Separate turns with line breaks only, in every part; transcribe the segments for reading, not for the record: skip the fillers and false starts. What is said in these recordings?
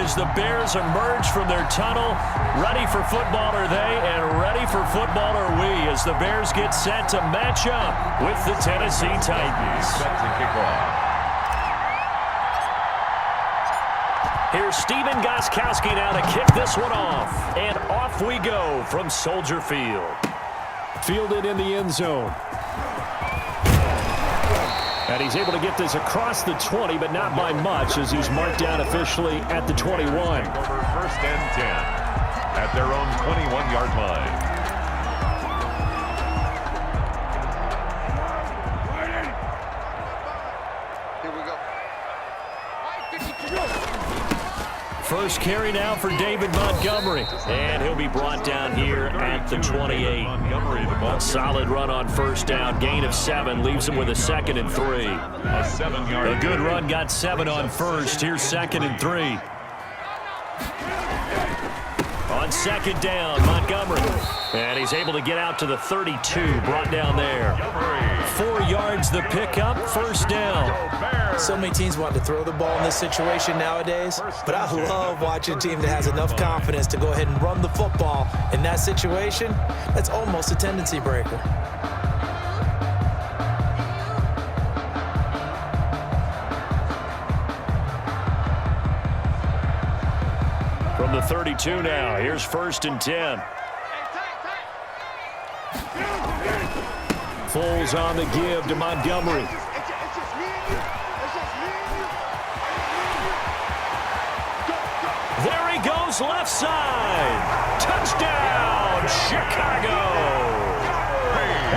as the Bears emerge from their tunnel. Ready for football are they, and ready for football are we as the Bears get set to match up with the Tennessee Titans.
Set to kick off.
Here's Steven Gostkowski now to kick this one off. And off we go from Soldier Field. Fielded in the end zone. And he's able to get this across the 20, but not by much as he's marked down officially at the 21.
Over 1st and 10 at their own 21-yard line.
First carry now for David Montgomery. And he'll be brought down here at the 28. A solid run on first down. Gain of 7 leaves him with a 2nd and 3.
A 7-yard.
A good run got 7 on first. Here's 2nd and 3. On 2nd down, Montgomery. And he's able to get out to the 32. Brought down there. 4 yards the pickup. First down.
So many teams want to throw the ball in this situation nowadays, but I love watching a team that has enough confidence to go ahead and run the football. In that situation, that's almost a tendency breaker.
From the 32 now, here's 1st and 10. Foles on the give to Montgomery. There he goes, left side. Touchdown, Chicago.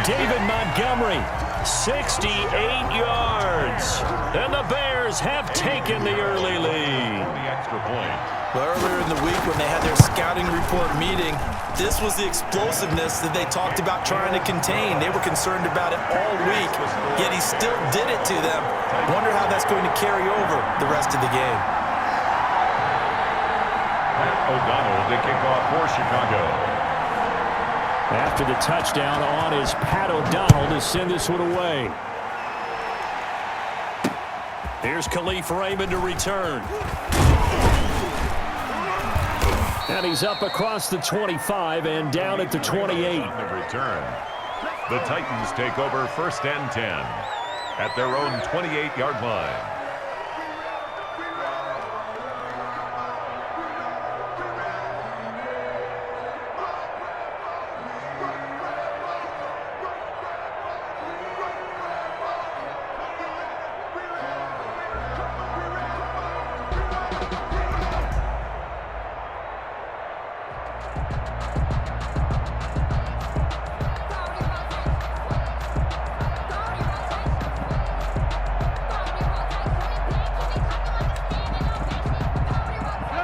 David Montgomery, 68 yards. And the Bears have taken the early lead.
The extra point.
Well, earlier in the week when they had their scouting report meeting, this was the explosiveness that they talked about trying to contain. They were concerned about it all week, yet he still did it to them. Wonder how that's going to carry over the rest of the game.
O'Donnell to kick off for Chicago.
After the touchdown on is Pat O'Donnell to send this one away. Here's Khalif Raymond to return. And he's up across the 25 and down at the 28.
On the return. The Titans take over 1st and 10 at their own 28-yard line.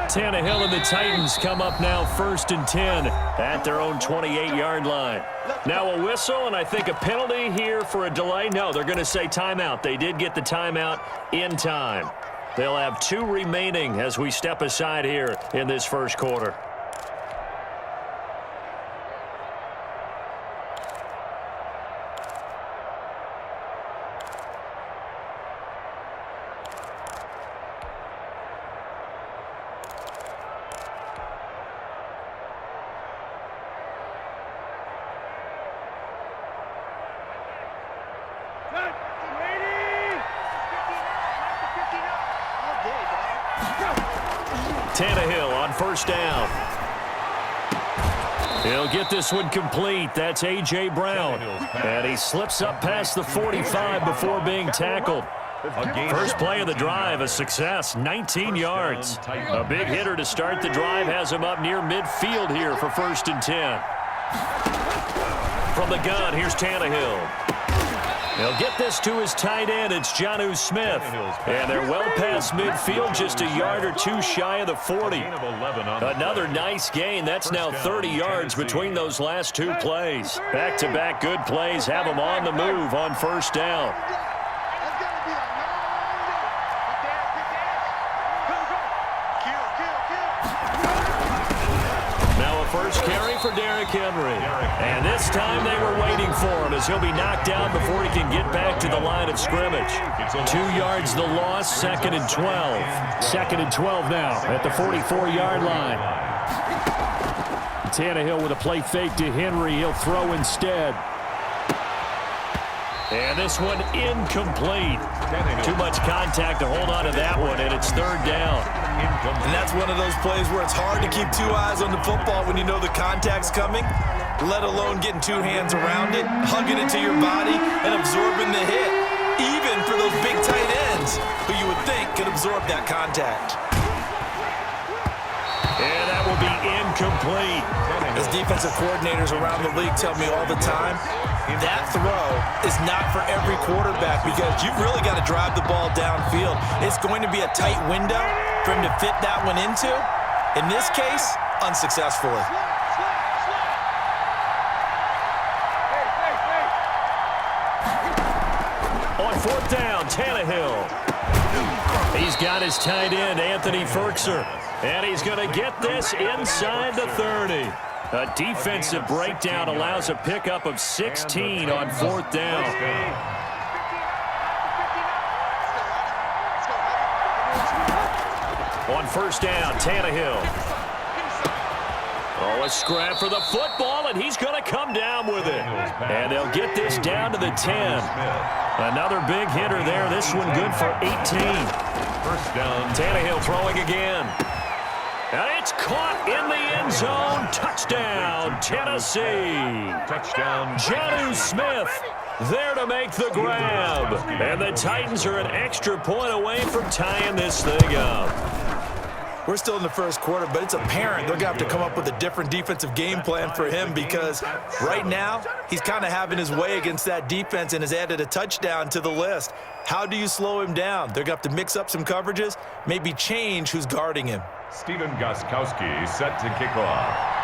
Tannehill and the Titans come up now 1st and 10 at their own 28-yard line. Now a whistle and I think a penalty here for a delay. No, they're going to say timeout. They did get the timeout in time. They'll have 2 remaining as we step aside here in this first quarter. Tannehill on first down. He'll get this one complete. That's A.J. Brown. And he slips up past the 45 before being tackled. First play of the drive, a success, 19 yards. A big hitter to start the drive has him up near midfield here for 1st and 10. From the gun, here's Tannehill. He'll get this to his tight end. It's Jonnu Smith. And they're well past midfield, just a yard or 2 shy of the 40. Another nice gain. That's now 30 yards between those last 2 plays. Back-to-back good plays have them on the move on first down. Now a first carry for Derrick Henry. And this time they were waiting for him as he'll be knocked down before he can get back to the line of scrimmage. 2 yards the loss, 2nd and 12. 2nd and 12 now at the 44-yard line. Tannehill with a play fake to Henry. He'll throw instead. And this one incomplete. Too much contact to hold on to that one, and it's 3rd down.
And that's one of those plays where it's hard to keep 2 eyes on the football when you know the contact's coming, let alone getting 2 hands around it, hugging it to your body, and absorbing the hit, even for those big tight ends who you would think could absorb that contact.
And that will be incomplete.
As defensive coordinators around the league tell me all the time, that throw is not for every quarterback because you've really got to drive the ball downfield. It's going to be a tight window for him to fit that one into. In this case, unsuccessfully.
On 4th down, Tannehill. He's got his tight end, Anthony Ferkser. And he's going to get this inside the 30. A defensive breakdown allows a pickup of 16 on 4th down. On 1st down, Tannehill. Oh, a scrap for the football, and he's going to come down with it. And they'll get this down to the 10. Another big hitter there. This one good for 18.
1st down.
Tannehill throwing again. And it's caught in the end zone. Touchdown, Tennessee.
Touchdown.
Jonnu Smith there to make the grab. And the Titans are an extra point away from tying this thing up.
We're still in the 1st quarter, but it's apparent they're going to have to come up with a different defensive game plan for him because right now he's kind of having his way against that defense and has added a touchdown to the list. How do you slow him down? They're going to have to mix up some coverages, maybe change who's guarding him.
Stephen Gostkowski set to kick off.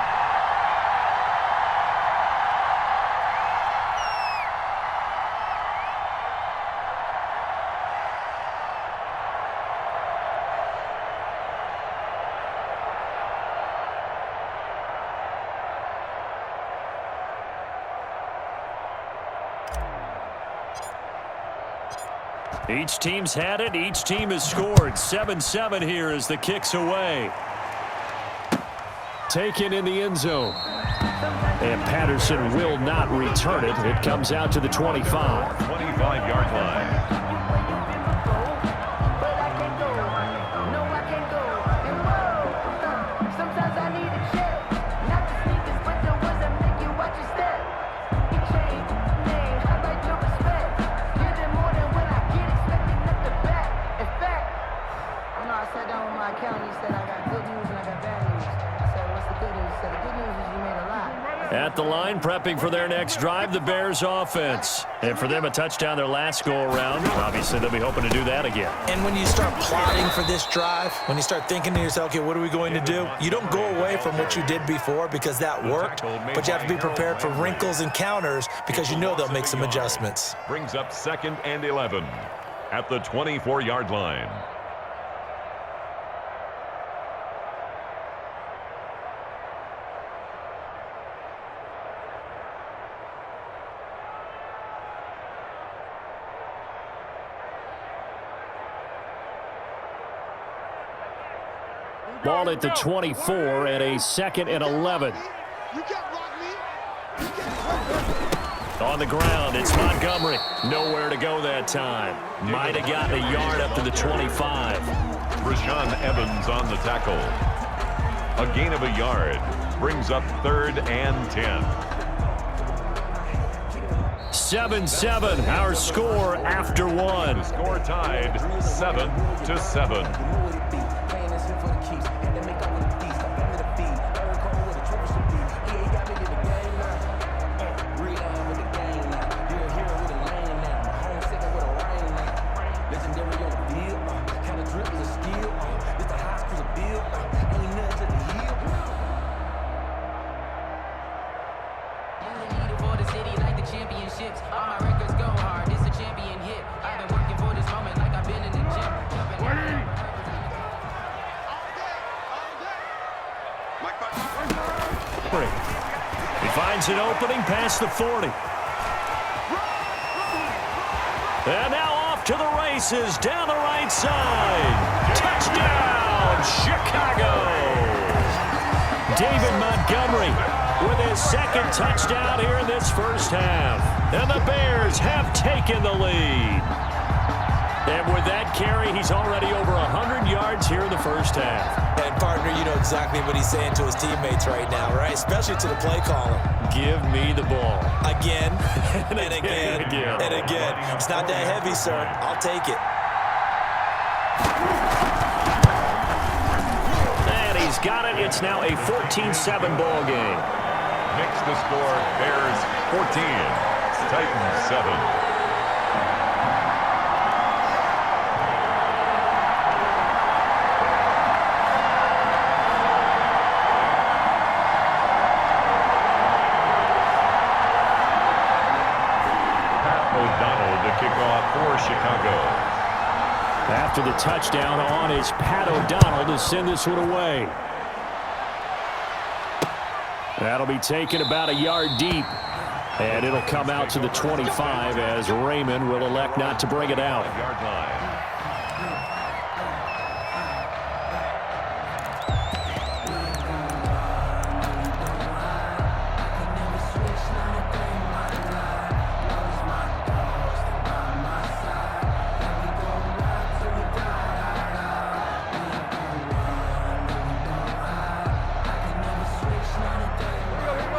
Each team's had it. Each team has scored. 7-7 here as the kick's away. Taken in the end zone. And Patterson will not return it. It comes out to the 25.
25-yard line.
At the line, prepping for their next drive, the Bears offense. And for them, a touchdown their last go-around. Obviously, they'll be hoping to do that again.
And when you start plotting for this drive, when you start thinking to yourself, okay, what are we going to do? You don't go away from what you did before because that worked, but you have to be prepared for wrinkles and counters because you know they'll make some adjustments.
Brings up 2nd and 11 at the 24-yard line.
Ball at the 24 and a 2nd and 11. On the ground, it's Montgomery. Nowhere to go that time. Might have gotten a yard up to the 25.
Rashaan Evans on the tackle. A gain of a yard. Brings up 3rd and 10.
7-7, our score after one.
The score tied 7-7.
Montgomery. He finds an opening past the 40. And now off to the races down the right side. Touchdown, Chicago! David Montgomery with his second touchdown here in this first half. And the Bears have taken the lead. And with that carry, he's already over 100 yards here in the first half.
And, partner, you know exactly what he's saying to his teammates right now, right? Especially to the play caller.
Give me the ball.
Again, and again, and again. It's not that heavy, sir. I'll take it.
And he's got it. It's now a 14-7 ball game.
Makes the score Bears 14, Titans 7. Chicago.
After the touchdown on is Pat O'Donnell to send this one away. That'll be taken about a yard deep. And it'll come out to the 25 as Raymond will elect not to bring it out.
Yard line.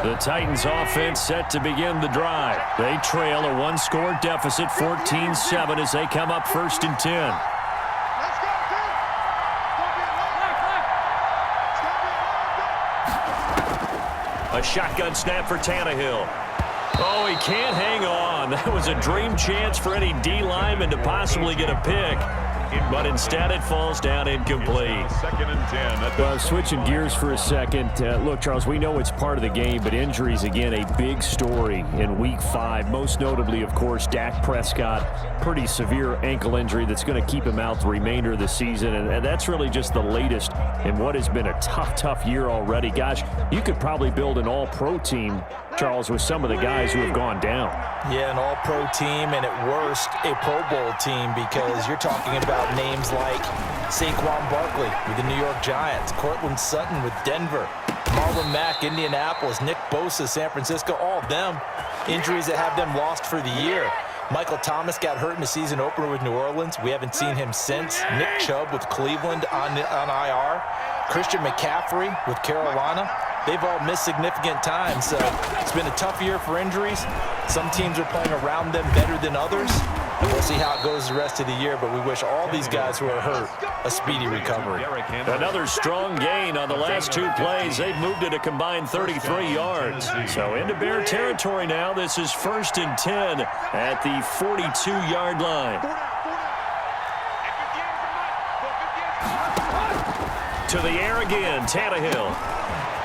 The Titans offense set to begin the drive. They trail a one-score deficit, 14-7, as they come up 1st and 10. A shotgun snap for Tannehill. Oh, he can't hang on. That was a dream chance for any D lineman to possibly get a pick. But instead it falls down incomplete.
2nd and 10.
Well, switching gears for a second. Look, Charles, we know it's part of the game, but injuries, again, a big story in Week 5. Most notably, of course, Dak Prescott. Pretty severe ankle injury that's going to keep him out the remainder of the season. And that's really just the latest in what has been a tough year already. Gosh, you could probably build an all-pro team, Charles, with some of the guys who have gone down.
Yeah, an all-pro team, and at worst, a Pro Bowl team, because you're talking about names like Saquon Barkley with the New York Giants, Cortland Sutton with Denver, Marlon Mack, Indianapolis, Nick Bosa, San Francisco, all of them injuries that have them lost for the year. Michael Thomas got hurt in the season opener with New Orleans. We haven't seen him since. Nick Chubb with Cleveland on IR. Christian McCaffrey with Carolina. They've all missed significant time, so it's been a tough year for injuries. Some teams are playing around them better than others. We'll see how it goes the rest of the year, but we wish all these guys who are hurt a speedy recovery.
Another strong gain on the last 2 plays. They've moved it a combined 33 yards. So into Bear territory now. This is 1st and 10 at the 42-yard line. To the air again, Tannehill.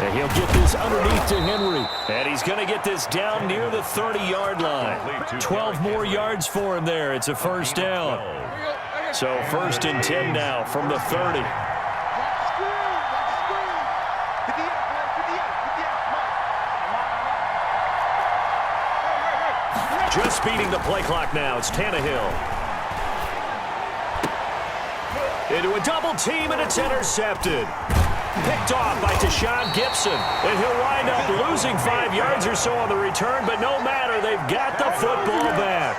And he'll get this underneath to Henry. And he's going to get this down near the 30-yard line. 12 more yards for him there. It's a first down. So 1st and 10 now from the 30. Just beating the play clock now. It's Tannehill. Into a double team, and it's intercepted. Picked off by Tashawn Gibson, and he'll wind up losing 5 yards or so on the return, but no matter, they've got the football back.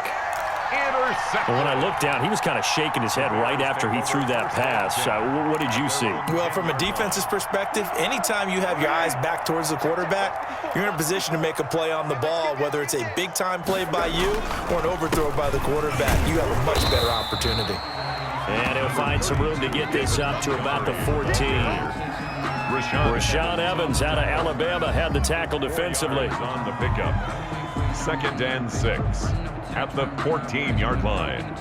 When I looked down, he was kind of shaking his head right after he threw that pass. What did you see?
Well, from a defense's perspective, anytime you have your eyes back towards the quarterback, you're in a position to make a play on the ball, whether it's a big-time play by you or an overthrow by the quarterback. You have a much better opportunity.
And he'll find some room to get this up to about the 14. Rashaan Evans out of Alabama had the tackle defensively.
On the pickup. 2nd and 6 at the 14-yard line.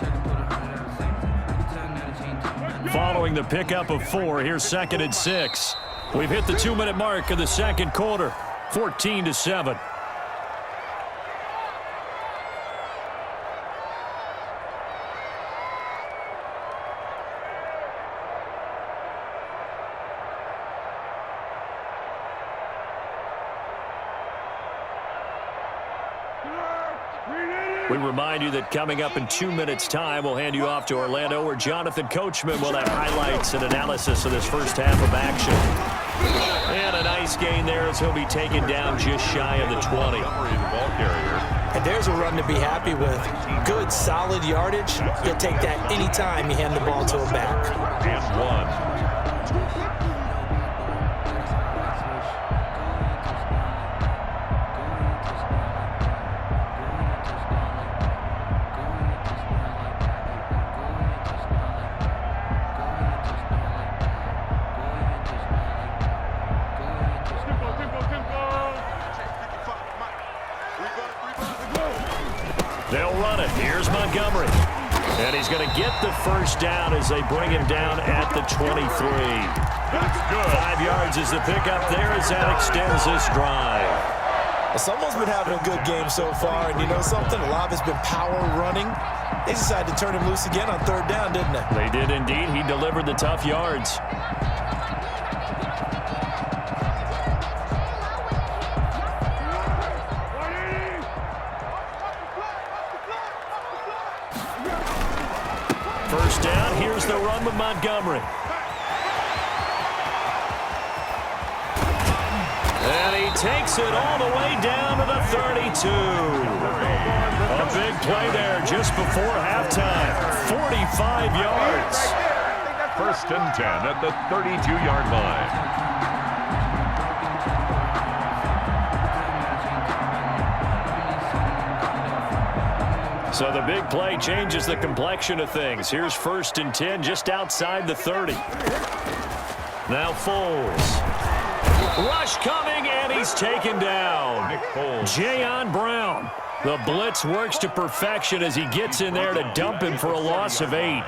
Following the pickup of 4, here's 2nd and 6. We've hit the 2-minute mark of the second quarter, 14-7. We remind you that coming up in 2 minutes' time, we'll hand you off to Orlando, where Jonathan Coachman will have highlights and analysis of this first half of action. And a nice gain there as he'll be taken down just shy of the 20.
And there's a run to be happy with. Good, solid yardage. You'll take that anytime you hand the ball to a back.
And 1.
They'll run it. Here's Montgomery. And he's going to get the first down as they bring him down at the 23.
That's good.
5 yards is the pickup there as that extends this drive.
Well, someone's been having a good game so far, and you know something? A lot of it's been power running. They decided to turn him loose again on 3rd down, didn't they?
They did indeed. He delivered the tough yards. First down, here's the run with Montgomery. And he takes it all the way down to the 32. A big play there just before halftime. 45 yards.
1st and 10 at the 32-yard line.
So the big play changes the complexion of things. Here's 1st and 10 just outside the 30. Now Foles. Rush coming, and he's taken down. Jayon Brown. The blitz works to perfection as he gets in there to dump him for a loss of 8.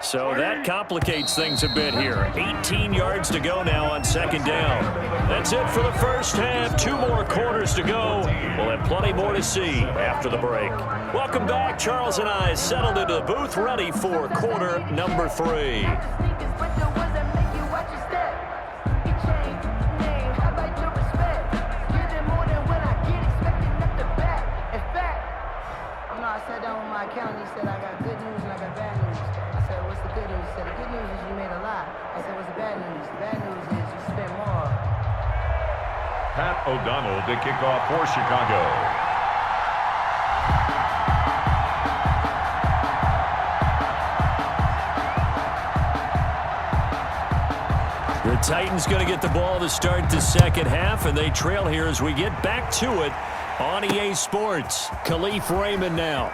So that complicates things a bit here. 18 yards to go now on 2nd down. That's it for the first half. 2 more quarters to go. We'll have plenty more to see after the break. Welcome back. Charles and I settled into the booth, ready for quarter number 3.
I sat down with my accountant. He said, I got good news and I got bad news. I said, what's the good news? He said, the good news is you made a lot. I said, what's the bad news? The bad news is you spent more.
Pat O'Donnell to kick off for Chicago.
The Titans going to get the ball to start the second half, and they trail here as we get back to it on EA Sports. Khalif Raymond now.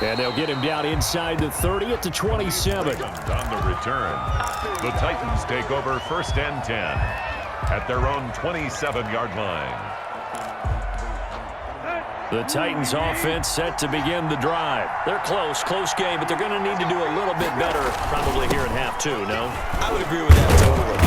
And they'll get him down inside the 30 at the 27.
On the return, the Titans take over 1st and 10 at their own 27-yard line.
The Titans offense set to begin the drive. They're close game, but they're going to need to do a little bit better probably here in half 2, no?
I would agree with that totally.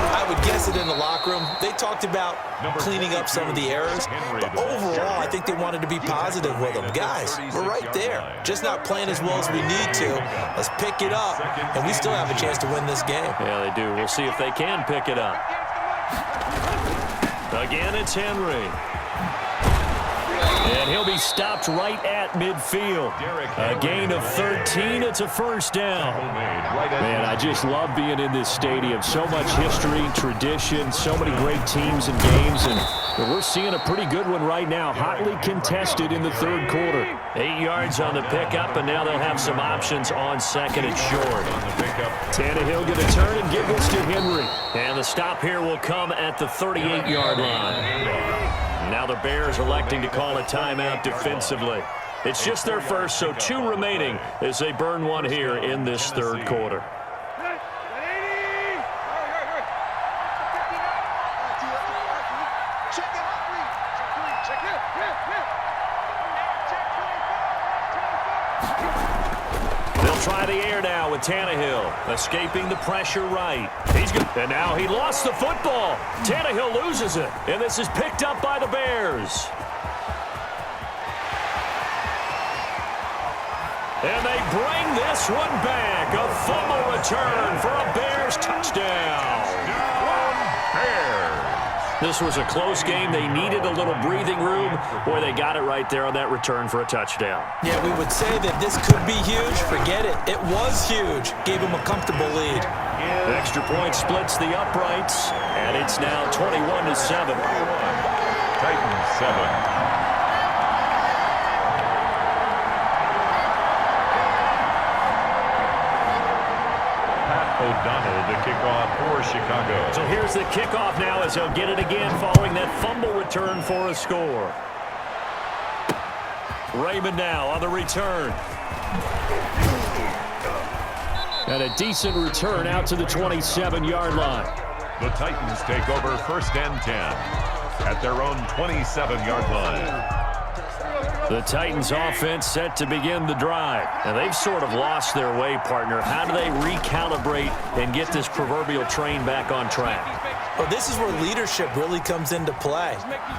I would guess it in the locker room. They talked about cleaning up some of the errors, but overall, I think they wanted to be positive with them. Guys, we're right there. Just not playing as well as we need to. Let's pick it up, and we still have a chance to win this game.
Yeah, they do. We'll see if they can pick it up. Again, it's Henry. And he'll be stopped right at midfield. A gain of 13. It's a first down. Man, I just love being in this stadium. So much history, tradition, so many great teams and games. And we're seeing a pretty good one right now. Hotly contested in the 3rd quarter. 8 yards on the pickup, and now they'll have some options on 2nd and short. Tannehill going to turn and give this to Henry. And the stop here will come at the 38-yard line. Now the Bears electing to call a timeout defensively. It's just their first, so 2 remaining as they burn one here in this 3rd quarter. They'll try the air now with Tannehill, escaping the pressure right. He's good. And now he lost the football. Tannehill loses it, and this is picked up by the Bears. And they bring this one back. A fumble return for a Bears touchdown.
Bears.
This was a close game. They needed a little breathing room. Boy, they got it right there on that return for a touchdown.
Yeah, we would say that this could be huge. Forget it. It was huge. Gave them a comfortable lead.
The extra point splits the uprights, and it's now 21-7.
Titans 7. O'Donnell, the kickoff for Chicago.
So here's the kickoff now as he'll get it again following that fumble return for a score. Raymond now on the return. And a decent return out to the 27-yard line.
The Titans take over 1st and 10 at their own 27-yard line.
The Titans offense set to begin the drive. And they've sort of lost their way, partner. How do they recalibrate and get this proverbial train back on track?
Well, this is where leadership really comes into play.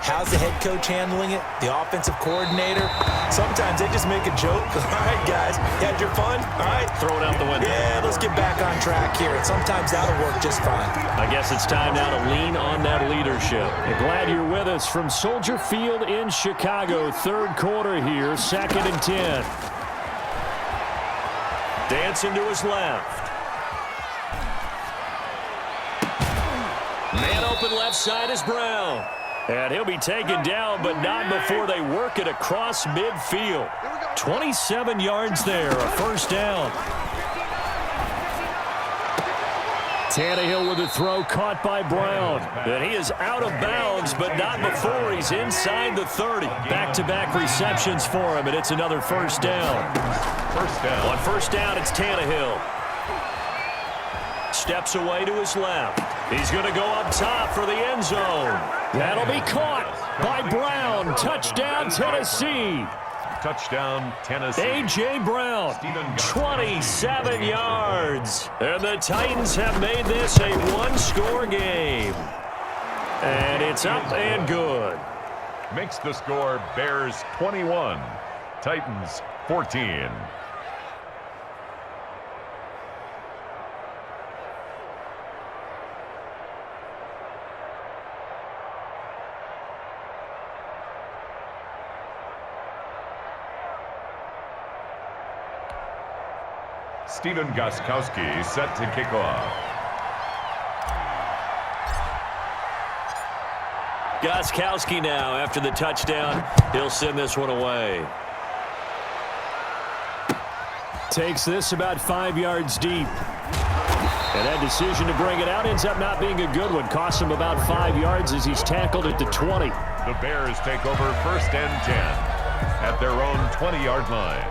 How's the head coach handling it? The offensive coordinator? Sometimes they just make a joke. All right, guys, you had your fun? All right.
Throw it out the window.
Yeah, let's get back on track here. And sometimes that'll work just fine.
I guess it's time now to lean on that leadership. And glad you're with us from Soldier Field in Chicago. Third quarter here, 2nd and 10. Dancing to his left. Man open left side is Brown. And he'll be taken down, but not before they work it across midfield. 27 yards there, a first down. Tannehill with a throw caught by Brown. And he is out of bounds, but not before he's inside the 30. Back-to-back receptions for him, and it's another first down.
First down.
On first down, it's Tannehill. Steps away to his left. He's going to go up top for the end zone. That'll be caught by Brown. Touchdown, Tennessee.
Touchdown, Tennessee.
A.J. Brown, 27 yards. And the Titans have made this a one-score game. And it's up and good.
Makes the score Bears 21, Titans 14. Stephen Gostkowski set to kick off.
Gostkowski now after the touchdown. He'll send this one away. Takes this about 5 yards deep. And that decision to bring it out ends up not being a good one. Costs him about 5 yards as he's tackled at the 20.
The Bears take over 1st and 10 at their own 20-yard line.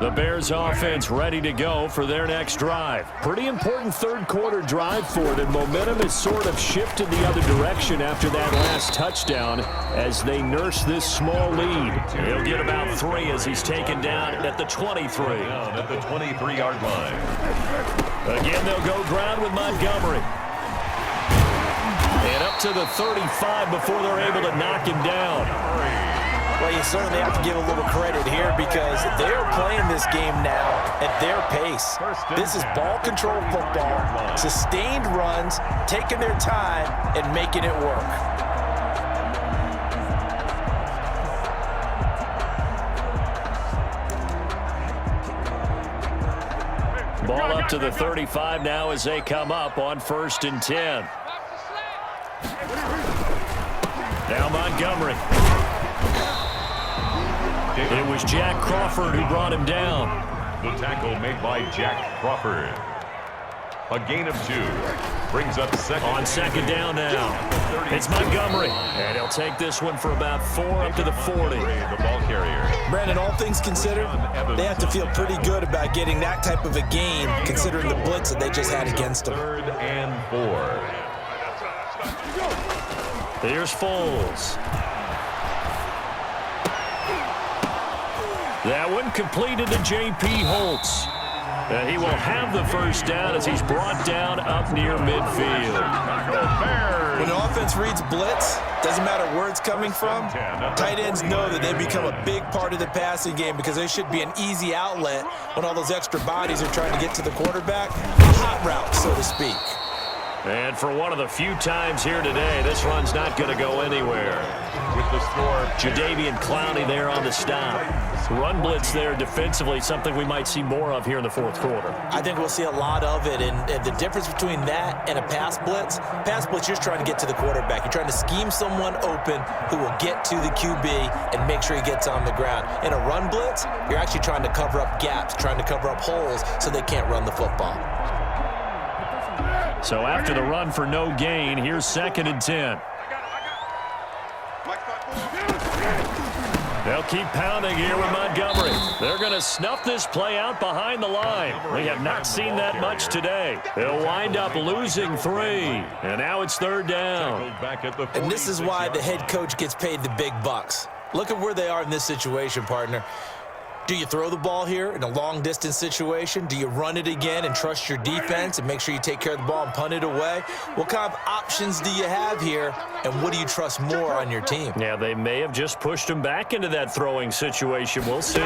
The Bears offense ready to go for their next drive. Pretty important third quarter drive for them. Momentum has sort of shifted the other direction after that last touchdown as they nurse this small lead. He'll get about 3 as he's taken down at the 23.
Down at the 23-yard line.
Again, they'll go ground with Montgomery. And up to the 35 before they're able to knock him down.
Well, you certainly have to give a little credit here because they're playing this game now at their pace. This is ball control football, sustained runs, taking their time, and making it work.
Ball up to the 35 now as they come up on 1st and 10. Now Montgomery. It was Jack Crawford who brought him down.
The tackle made by Jack Crawford. A gain of 2. Brings up second.
On second down now. It's Montgomery. And he'll take this one for about 4 up to the 40.
The ball carrier.
Brandon, all things considered, they have to feel pretty good about getting that type of a gain considering the blitz that they just had against them.
3rd and 4.
Here's Foles. That one completed to J.P. Holtz. And he will have the first down as he's brought down up near midfield.
When the offense reads blitz, doesn't matter where it's coming from, tight ends know that they become a big part of the passing game because they should be an easy outlet when all those extra bodies are trying to get to the quarterback. A hot route, so to speak.
And for one of the few times here today, this run's not going to go anywhere.
With the score,
Jadeveon Clowney there on the stop. Run blitz there defensively, something we might see more of here in the fourth quarter.
I think we'll see a lot of it, and the difference between that and a pass blitz, you're just trying to get to the quarterback. You're trying to scheme someone open who will get to the QB and make sure he gets on the ground. In a run blitz, you're actually trying to cover up gaps, trying to cover up holes so they can't run the football.
So after the run for no gain, here's 2nd and 10. They'll keep pounding here with Montgomery. They're going to snuff this play out behind the line. We have not seen that much today. They'll wind up losing 3. And now it's 3rd down.
And this is why the head coach gets paid the big bucks. Look at where they are in this situation, partner. Do you throw the ball here in a long-distance situation? Do you run it again and trust your defense and make sure you take care of the ball and punt it away? What kind of options do you have here, and what do you trust more on your team?
Yeah, they may have just pushed him back into that throwing situation. We'll see.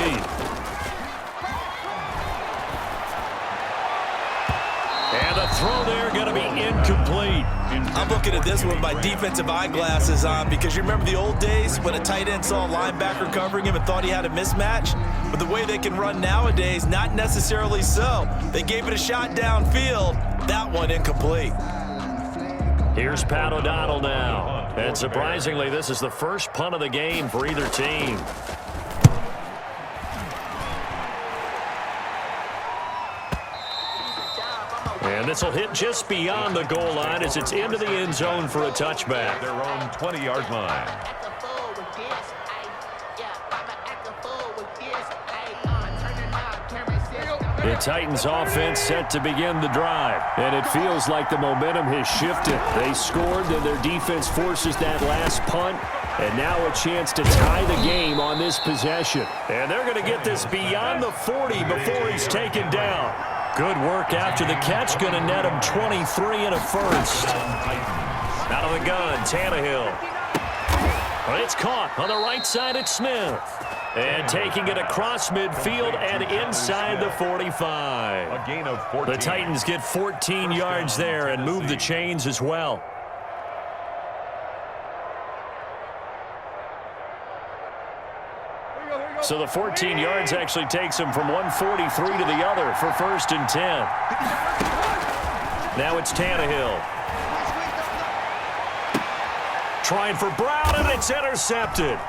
And the throw there going to be incomplete.
I'm looking at this with my defensive eyeglasses on because you remember the old days when a tight end saw a linebacker covering him and thought he had a mismatch? But the way they can run nowadays, not necessarily so. They gave it a shot downfield. That one incomplete.
Here's Pat O'Donnell now. And surprisingly, this is the first punt of the game for either team. And this will hit just beyond the goal line as it's into the end zone for a touchback.
Their own 20-yard line.
The Titans offense set to begin the drive, and it feels like the momentum has shifted. They scored, and their defense forces that last punt, and now a chance to tie the game on this possession. And they're going to get this beyond the 40 before he's taken down. Good work after the catch, going to net him 23 and a first. Out of the gun, Tannehill. But it's caught on the right side at Smith. And taking it across midfield and inside the 45.
A gain of 14.
The Titans get 14 yards there and move the chains as well. So the 14 yards actually takes him from 143 to the other for 1st and 10. Now it's Tannehill. Trying for Brown, and it's intercepted.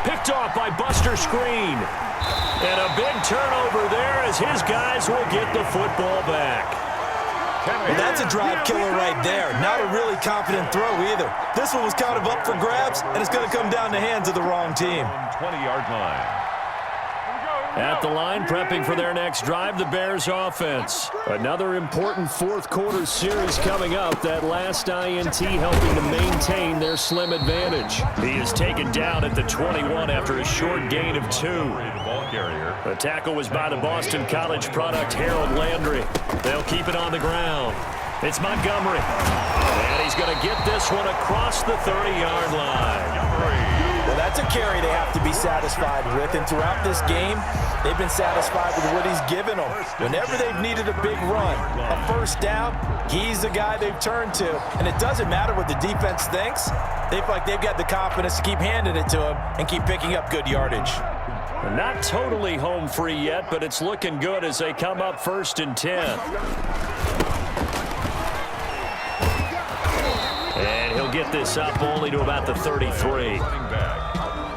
Picked off by Buster Screen. And a big turnover there as his guys will get the football back.
Well, that's a drive killer right there. Not a really confident throw either. This one was kind of up for grabs, and it's going to come down the hands of the wrong team.
20-yard line.
At the line, prepping for their next drive, the Bears offense. Another important fourth quarter series coming up. That last INT helping to maintain their slim advantage. He is taken down at the 21 after a short gain of 2. The tackle was by the Boston College product Harold Landry. They'll keep it on the ground. It's Montgomery. And he's going to get this one across the 30-yard line.
Well, that's a carry they have to be satisfied with, and throughout this game, they've been satisfied with what he's given them. Whenever they've needed a big run, a first down, he's the guy they've turned to, and it doesn't matter what the defense thinks. They feel like they've got the confidence to keep handing it to him and keep picking up good yardage.
Not totally home free yet, but it's looking good as they come up 1st and 10. And he'll get this up only to about the 33.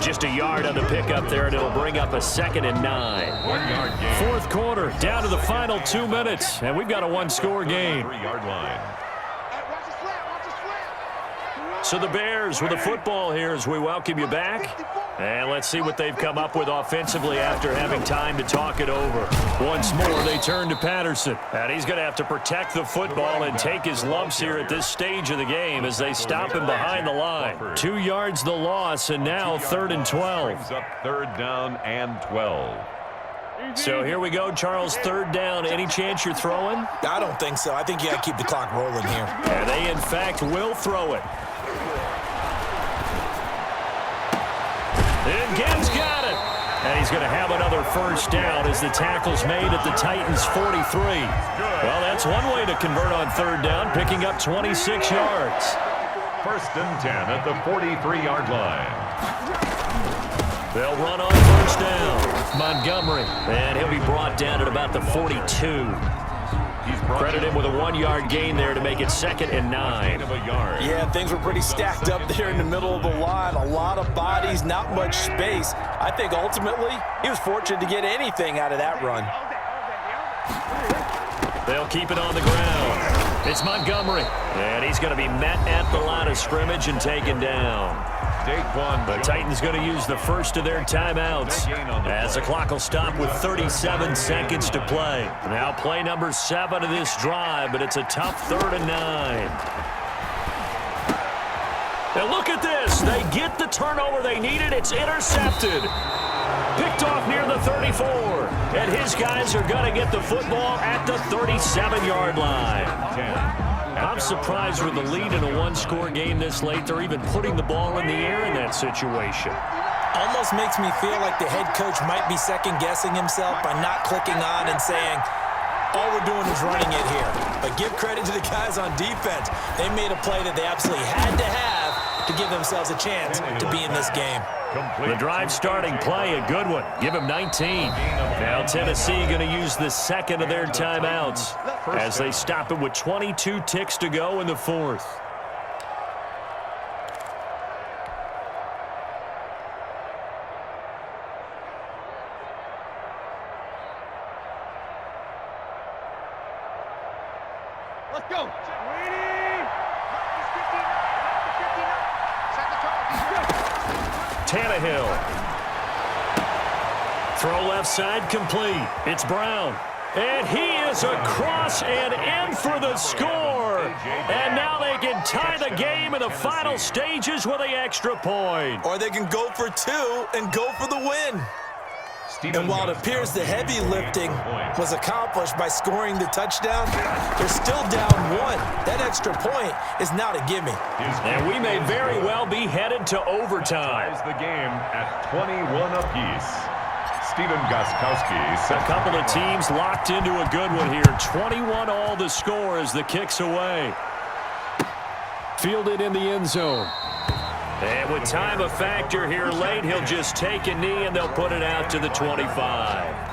Just a yard on the pickup there, and it'll bring up a 2nd and 9.
1 yard gain.
Fourth quarter, down to the final 2 minutes, and we've got a one-score game.
3-yard line.
So the Bears with the football here as we welcome you back. And let's see what they've come up with offensively after having time to talk it over. Once more, they turn to Patterson. And he's going to have to protect the football and take his lumps here at this stage of the game as they stop him behind the line. 2 yards the loss, and now 3rd and 12.
Brings up 3rd down and 12.
So here we go, Charles, 3rd down. Any chance you're throwing?
I don't think so. I think you got to keep the clock rolling here.
And they, in fact, will throw it. And Gibbs got it. And he's going to have another 1st down as the tackle's made at the Titans' 43. Well, that's one way to convert on 3rd down, picking up 26 yards.
1st and 10 at the 43-yard line.
They'll run on 1st down. Montgomery. And he'll be brought down at about the 42. Credit him with a 1-yard gain there to make it 2nd and 9.
Yeah, things were pretty stacked up there in the middle of the line. A lot of bodies, not much space. I think ultimately he was fortunate to get anything out of that run.
They'll keep it on the ground. It's Montgomery. And he's going to be met at the line of scrimmage and taken down. The Titans going to use the first of their timeouts as the clock will stop with 37 seconds to play. Now play number 7 of this drive, but it's a tough 3rd and 9. Now look at this. They get the turnover they needed. It's intercepted. Picked off near the 34. And his guys are going to get the football at the 37-yard line. I'm surprised with the lead in a 1-score game this late, they're even putting the ball in the air in that situation.
Almost makes me feel like the head coach might be second-guessing himself by not clicking on and saying, all we're doing is running it here. But give credit to the guys on defense. They made a play that they absolutely had to have to give themselves a chance to be in this game.
The drive starting play, a good one. Give him 19. Now Tennessee going to use the 2nd of their timeouts as they stop it with 22 ticks to go in the 4th.
Let's go.
Tannehill. Throw left side complete. It's Brown. And he is across and in for the score. And now they can tie the game in the final stages with the extra point.
Or they can go for 2 and go for the win. And while it appears the heavy lifting was accomplished by scoring the touchdown, they're still down 1. That extra point is not a gimme.
And we may very well be headed to overtime.
Ties the game at 21 apiece. Stephen Gostkowski.
A couple of teams locked into a good one here. 21 all the score as the kick's away. Fielded in the end zone. And with time a factor here late, he'll just take a knee and they'll put it out to the 25.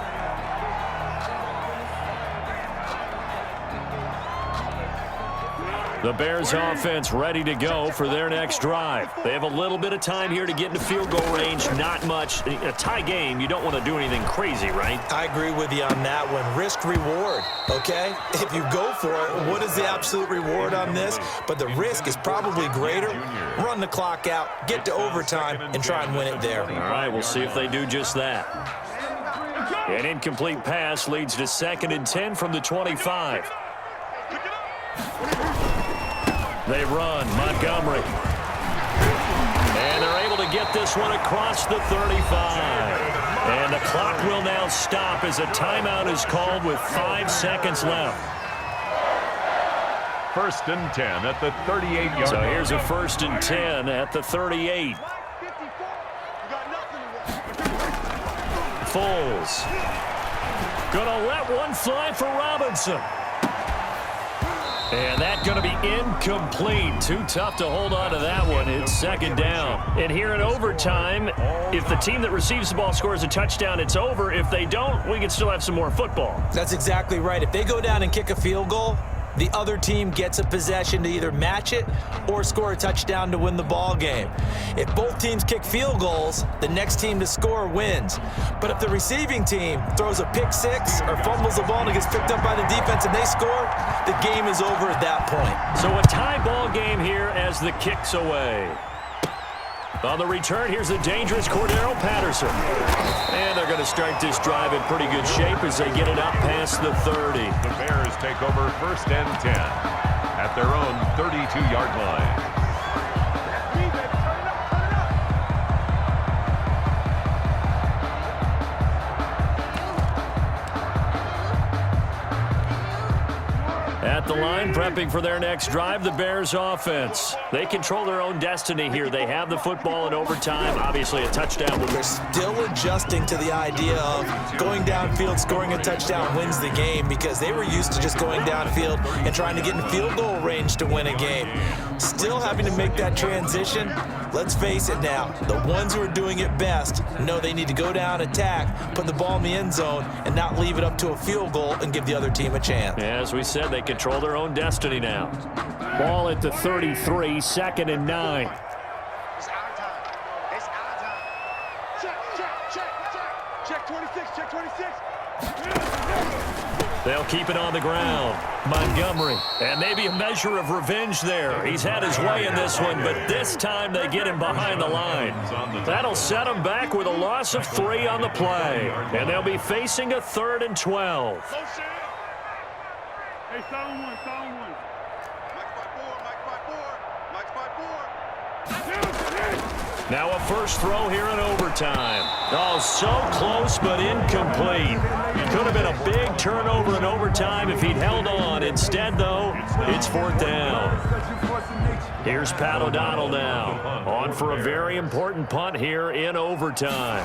The Bears offense ready to go for their next drive. They have a little bit of time here to get into field goal range. Not much. A tie game, you don't want to do anything crazy, right?
I agree with you on that one. Risk reward, okay? If you go for it, what is the absolute reward on this? But the risk is probably greater. Run the clock out, get to overtime, and try and win it there.
All right, we'll see if they do just that. An incomplete pass leads to 2nd and 10 from the 25. They run, Montgomery. And they're able to get this one across the 35. And the clock will now stop as a timeout is called with 5 seconds left.
1st and 10 at the 38-yard line.
So here's a 1st and 10 at the 38. Foles. Gonna let one fly for Robinson. And that's going to be incomplete. Too tough to hold on to that one. It's 2nd down. And here in overtime, if the team that receives the ball scores a touchdown, it's over. If they don't, we can still have some more football.
That's exactly right. If they go down and kick a field goal, the other team gets a possession to either match it or score a touchdown to win the ball game. If both teams kick field goals, the next team to score wins. But if the receiving team throws a pick 6 or fumbles the ball and it gets picked up by the defense and they score, the game is over at that point.
So a tie ball game here as the kick's away. On the return, here's the dangerous Cordero Patterson. And they're going to start this drive in pretty good shape as they get it up past the 30.
The Bears take over 1st and 10 at their own 32-yard line.
At the line, prepping for their next drive, the Bears offense. They control their own destiny here. They have the football in overtime. Obviously, a touchdown.
They're still adjusting to the idea of going downfield, scoring a touchdown wins the game, because they were used to just going downfield and trying to get in field goal range to win a game. Still having to make that transition. Let's face it now, the ones who are doing it best know they need to go down, attack, put the ball in the end zone, and not leave it up to a field goal and give the other team a chance.
As we said, they control their own destiny now. Ball at the 33, 2nd and 9.
It's our time. It's our time. Check 26, check 26.
They'll keep it on the ground. Montgomery. And maybe a measure of revenge there. He's had his way in this one, but this time they get him behind the line. That'll set him back with a loss of 3 on the play. And they'll be facing a 3rd and 12.
Hey, sound one.
Now a first throw here in overtime. Oh, so close but incomplete. Could have been a big turnover in overtime if he'd held on. Instead, though, it's 4th down. Here's Pat O'Donnell now. On for a very important punt here in overtime.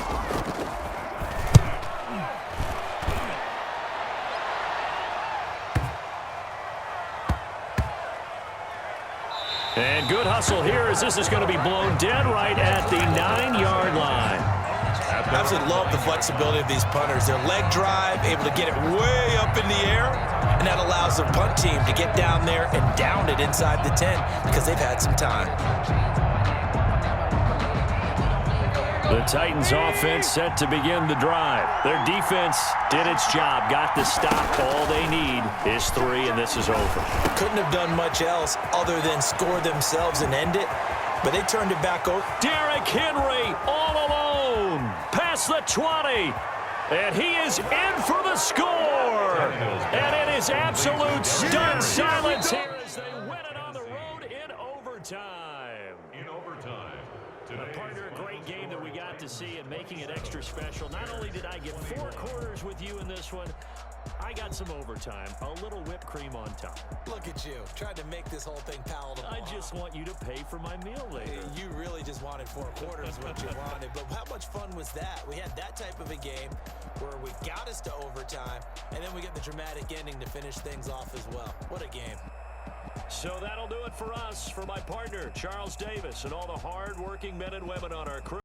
And good hustle here as this is going to be blown dead right at the 9-yard line.
I absolutely love the flexibility of these punters. Their leg drive, able to get it way up in the air, and that allows their punt team to get down there and down it inside the 10 because they've had some time.
The Titans offense set to begin the drive. Their defense did its job, got the stop. All they need is 3, and this is over.
Couldn't have done much else other than score themselves and end it, but they turned it back over.
Derrick Henry all alone, past the 20, and he is in for the score. And it is absolute stunned silence here as they win it on the road in overtime. A partner, a great game that we got to see, and making it extra special. Not only did I get 4 quarters with you in this one, I got some overtime, a little whipped cream on top.
Look at you, tried to make this whole thing palatable.
I just want you to pay for my meal later.
You really just wanted 4 quarters, what you wanted. But how much fun was that? We had that type of a game where we got us to overtime, and then we get the dramatic ending to finish things off as well. What a game.
So that'll do it for us. For my partner, Charles Davis, and all the hard-working men and women on our crew.